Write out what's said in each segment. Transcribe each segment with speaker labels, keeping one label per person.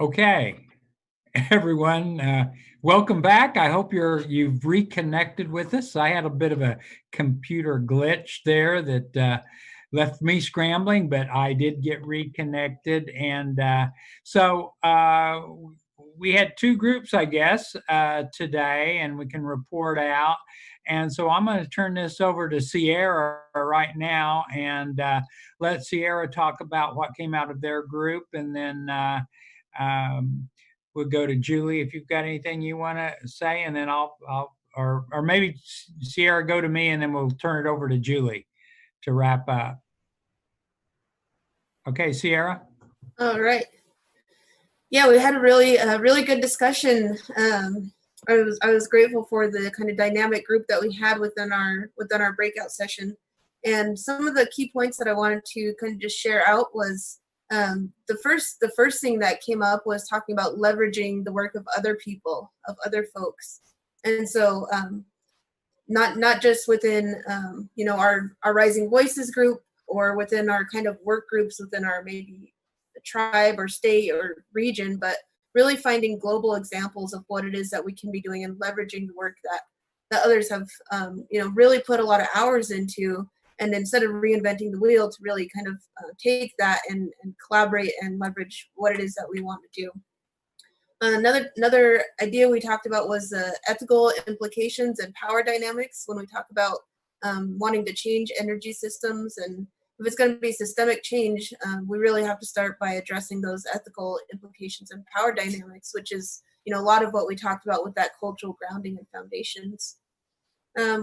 Speaker 1: Okay, everyone, welcome back. I hope you've reconnected with us. I had a bit of a computer glitch there that left me scrambling, but I did get reconnected. And we had two groups, I guess, today, and we can report out. And so I'm going to turn this over to Sierra right now and let Sierra talk about what came out of their group, and then um, we'll go to Julie if you've got anything you want to say, and then or maybe Sierra, go to me, and then we'll turn it over to Julie to wrap up. Okay, Sierra.
Speaker 2: All right. Yeah, we had a really good discussion. I was grateful for the kind of dynamic group that we had within our breakout session, and some of the key points that I wanted to kind of just share out was the first thing that came up was talking about leveraging the work of other people, of other folks, and so not just within our Rising Voices group or within our kind of work groups within our maybe tribe or state or region, but really finding global examples of what it is that we can be doing and leveraging the work that others have really put a lot of hours into, and instead of reinventing the wheel, to really kind of take that and collaborate and leverage what it is that we want to do. Another idea we talked about was the ethical implications and power dynamics when we talk about wanting to change energy systems. And if it's going to be systemic change, we really have to start by addressing those ethical implications and power dynamics, which is a lot of what we talked about with that cultural grounding and foundations.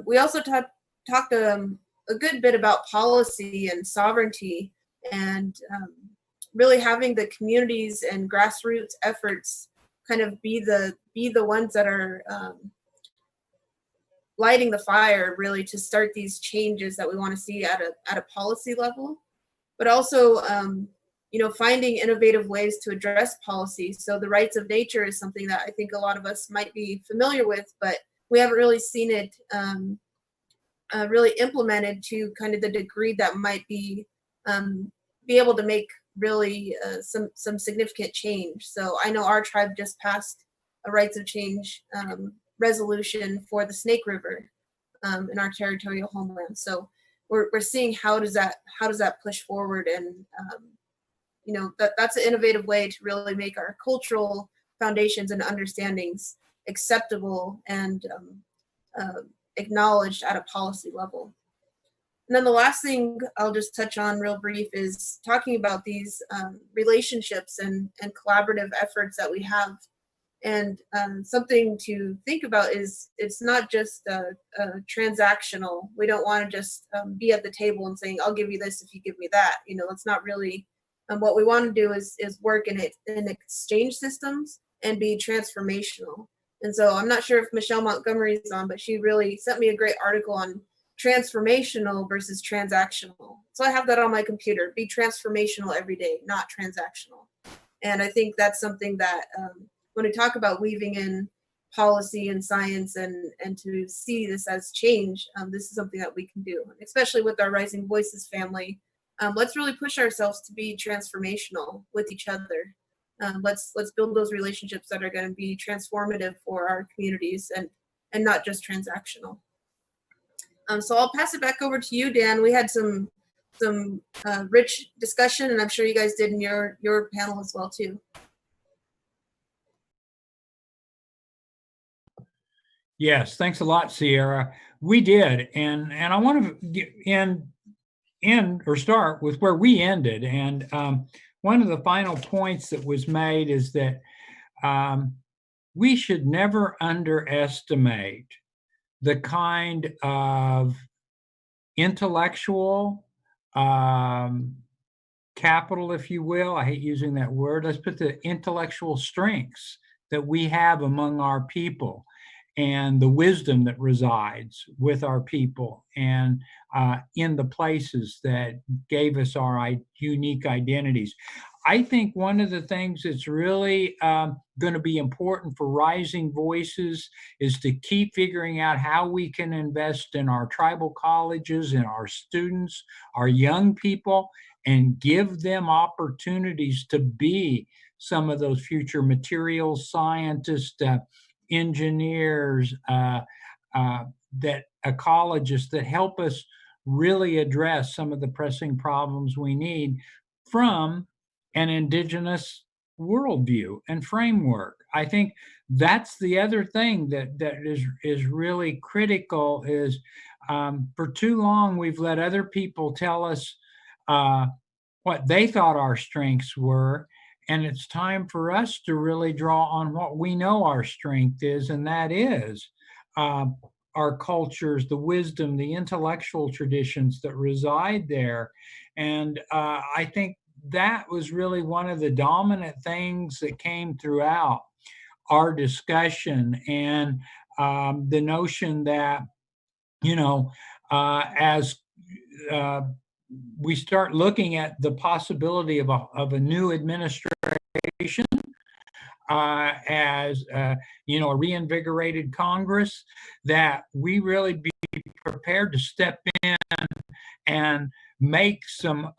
Speaker 2: We also talked a good bit about policy and sovereignty, and really having the communities and grassroots efforts kind of be the ones that are lighting the fire, really, to start these changes that we want to see at a policy level, but also finding innovative ways to address policy. So the rights of nature is something that I think a lot of us might be familiar with, but we haven't really seen it really implemented to kind of the degree that might be able to make really some significant change. So I know our tribe just passed a rights of change resolution for the Snake River in our territorial homeland. So we're seeing how does that push forward, and that's an innovative way to really make our cultural foundations and understandings acceptable and acknowledged at a policy level. And then the last thing I'll just touch on real brief is talking about these relationships and collaborative efforts that we have. And something to think about is it's not just transactional. We don't want to just be at the table and saying, I'll give you this if you give me that. It's not really what we want to do is work in exchange systems and be transformational. And so I'm not sure if Michelle Montgomery is on, but she really sent me a great article on transformational versus transactional. So I have that on my computer. Be transformational every day, not transactional. And I think that's something that when we talk about weaving in policy and science and to see this as change, this is something that we can do, especially with our Rising Voices family. Let's really push ourselves to be transformational with each other. Let's build those relationships that are going to be transformative for our communities and not just transactional. So I'll pass it back over to you, Dan. We had some rich discussion, and I'm sure you guys did in your panel as well too.
Speaker 1: Yes, thanks a lot, Sierra. We did, and I want to end or start with where we ended. And one of the final points that was made is that we should never underestimate the kind of intellectual capital, if you will. I hate using that word. Let's put the intellectual strengths that we have among our people, and the wisdom that resides with our people and in the places that gave us our unique identities. I think one of the things that's really going to be important for Rising Voices is to keep figuring out how we can invest in our tribal colleges and our students, our young people, and give them opportunities to be some of those future materials scientists, engineers, that ecologists that help us really address some of the pressing problems we need from an indigenous worldview and framework. I think that's the other thing that is really critical is for too long we've let other people tell us uh, what they thought our strengths were, and it's time for us to really draw on what we know our strength is, and that is uh, our cultures, the wisdom, the intellectual traditions that reside there. And I think that was really one of the dominant things that came throughout our discussion, and the notion that, as uh, we start looking at the possibility of a new administration, as a reinvigorated Congress, that we really be prepared to step in and make some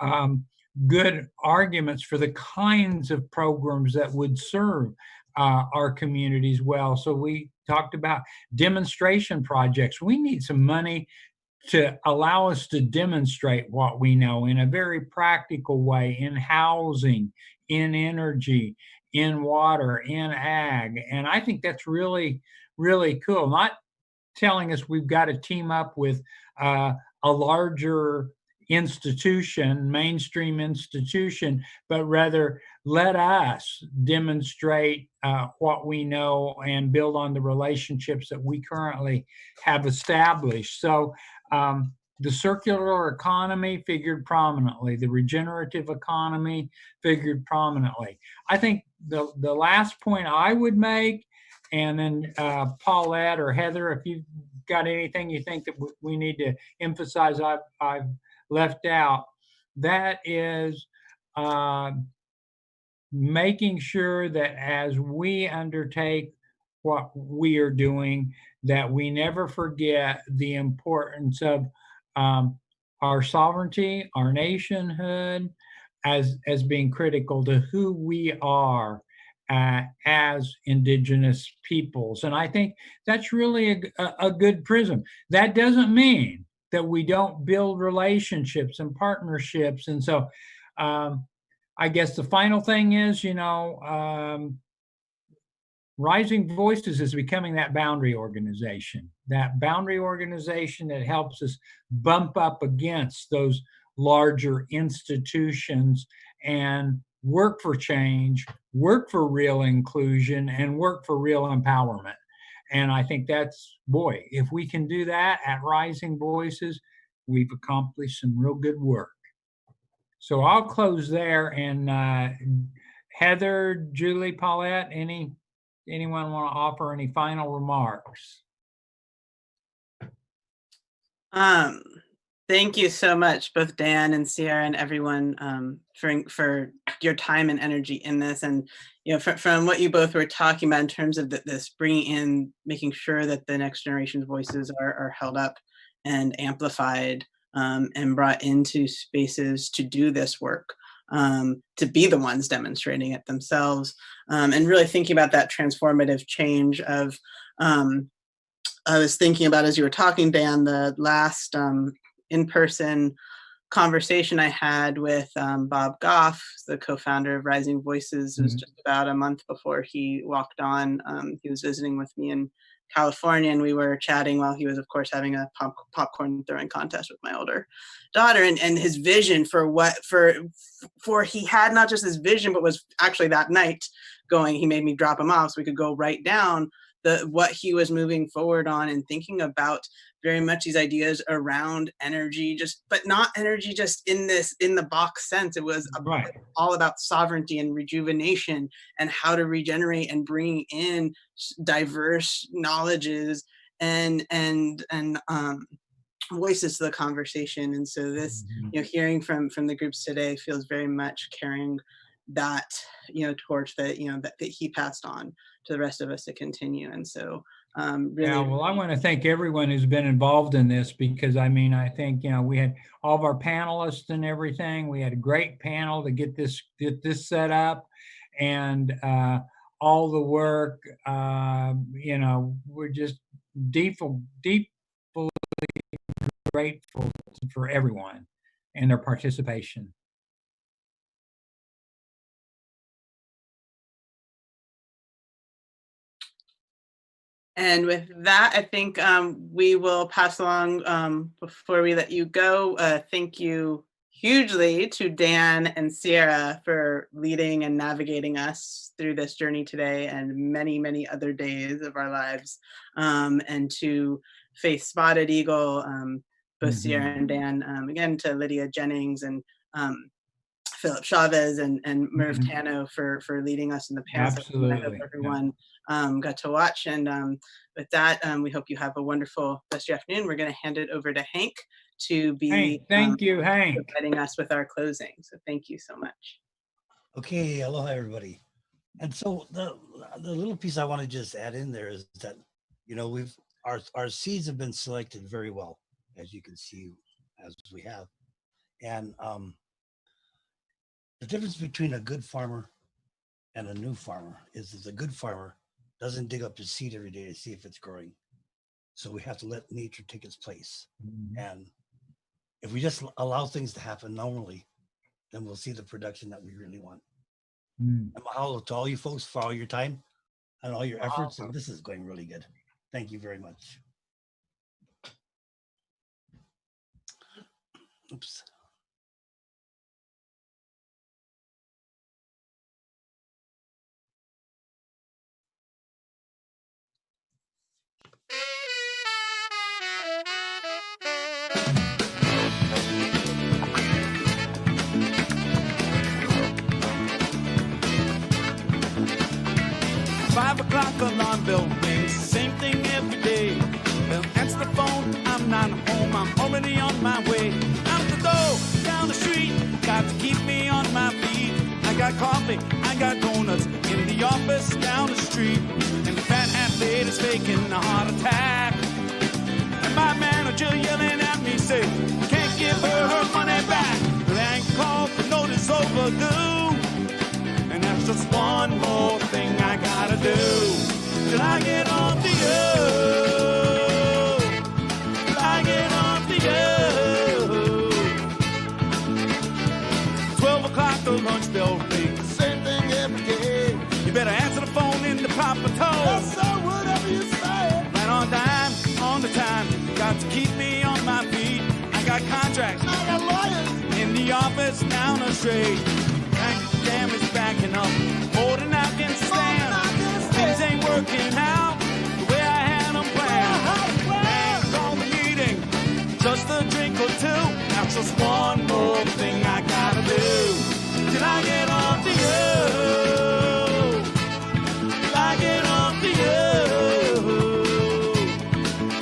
Speaker 1: good arguments for the kinds of programs that would serve our communities well. So we talked about demonstration projects. We need some money to allow us to demonstrate what we know in a very practical way in housing, in energy, in water, in ag. And I think that's really, really cool. Not telling us we've got to team up with a larger institution, mainstream institution, but rather let us demonstrate what we know and build on the relationships that we currently have established. So the circular economy figured prominently, the regenerative economy figured prominently. I think the last point I would make, and then Paulette or Heather, if you've got anything you think that we need to emphasize I've left out, that is making sure that as we undertake what we are doing, that we never forget the importance of our sovereignty, our nationhood, as being critical to who we are as indigenous peoples. And I think that's really a good prism. That doesn't mean that we don't build relationships and partnerships. And so I guess the final thing is, Rising Voices is becoming that boundary organization that helps us bump up against those larger institutions and work for change, work for real inclusion, and work for real empowerment. And I think that's, boy, if we can do that at Rising Voices, we've accomplished some real good work. So I'll close there. And Heather, Julie, Paulette, anyone want to offer any final remarks?
Speaker 3: Thank you so much, both Dan and Sierra and everyone, for your time and energy in this. And from what you both were talking about in terms of this bringing in, making sure that the next generation's voices are held up and amplified and brought into spaces to do this work, to be the ones demonstrating it themselves, and really thinking about that transformative change of, I was thinking about, as you were talking, Dan, the last in-person conversation I had with Bob Goff, the co-founder of Rising Voices. It was just about a month before he walked on. He was visiting with me in California, and we were chatting while he was, of course, having a popcorn throwing contest with my older daughter, and his vision for he had not just his vision, but was actually that night going, he made me drop him off so we could go write down what he was moving forward on, and thinking about very much these ideas around energy, but not energy just in the box sense. It was all about sovereignty and rejuvenation and how to regenerate and bring in diverse knowledges and voices to the conversation. And so this, hearing from the groups today feels very much carrying that torch that that he passed on to the rest of us to continue. And so really,
Speaker 1: yeah, well, I want to thank everyone who's been involved in this, because I think we had all of our panelists and everything. We had a great panel to get this set up, and all the work. We're just deeply grateful for everyone and their participation.
Speaker 3: And with that, I think we will pass along before we let you go. Thank you hugely to Dan and Sierra for leading and navigating us through this journey today and many, many other days of our lives. And to Faith Spotted Eagle, both Sierra and Dan, again to Lydia Jennings and Philip Chavez and Merv Tano for leading us in the panel.
Speaker 1: Absolutely.
Speaker 3: I hope everyone got to watch. And with that, we hope you have a wonderful rest of your afternoon. We're going to hand it over to Hank to be
Speaker 1: thank you, Hank,
Speaker 3: providing us with our closing. So thank you so much.
Speaker 4: Okay, aloha everybody. And so the little piece I want to just add in there is that, our seeds have been selected very well, as you can see, as we have. And the difference between a good farmer and a new farmer is that the good farmer doesn't dig up his seed every day to see if it's growing. So we have to let nature take its place. And if we just allow things to happen normally, then we'll see the production that we really want. And mahalo to all you folks for all your time and all your efforts. And this is going really good. Thank you very much. Oops.
Speaker 5: Alarm bell rings, same thing every day. Well, answer the phone, I'm not home, I'm already on my way. Out the door, down the street, got to keep me on my feet. I got coffee, I got donuts, in the office down the street. And the fat hat lady's faking a heart attack. And my manager yelling at me, say, can't give her money back. The bank called, the notice overdue. And that's just one more thing I gotta do. Till I get off the earth, till I get off the earth. 12 o'clock, the lunch bell rings, same thing every day. You better answer the phone in the proper tone. Yes, sir, whatever you say. Right on time, on the time, got to keep me on my feet. I got contracts, I got lawyers, in the office down the street. Bank jam is backing up, holding out can stand. Things ain't working out the way I had them planned. Bank on the meeting, just a drink or two. That's just one more thing I gotta do. Till I get off the earth, till I get off the earth,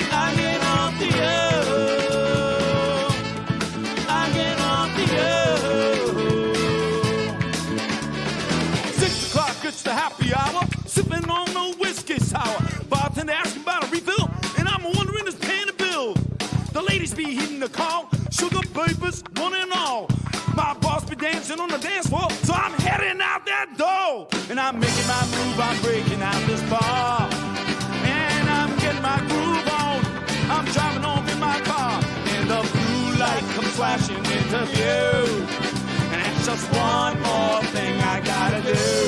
Speaker 5: till I get off the earth, till I get off the earth. 6 o'clock, it's the happy hour. Sipping on the whiskey sour. Bartender asking about a refill, and I'm wondering who's paying the bill. The ladies be heeding the call, sugar papers, one and all. My boss be dancing on the dance floor, so I'm heading out that door. And I'm making my move, I'm breaking out this bar. And I'm getting my groove on. I'm driving home in my car, and the blue light comes flashing into view. And that's just one more thing I gotta do.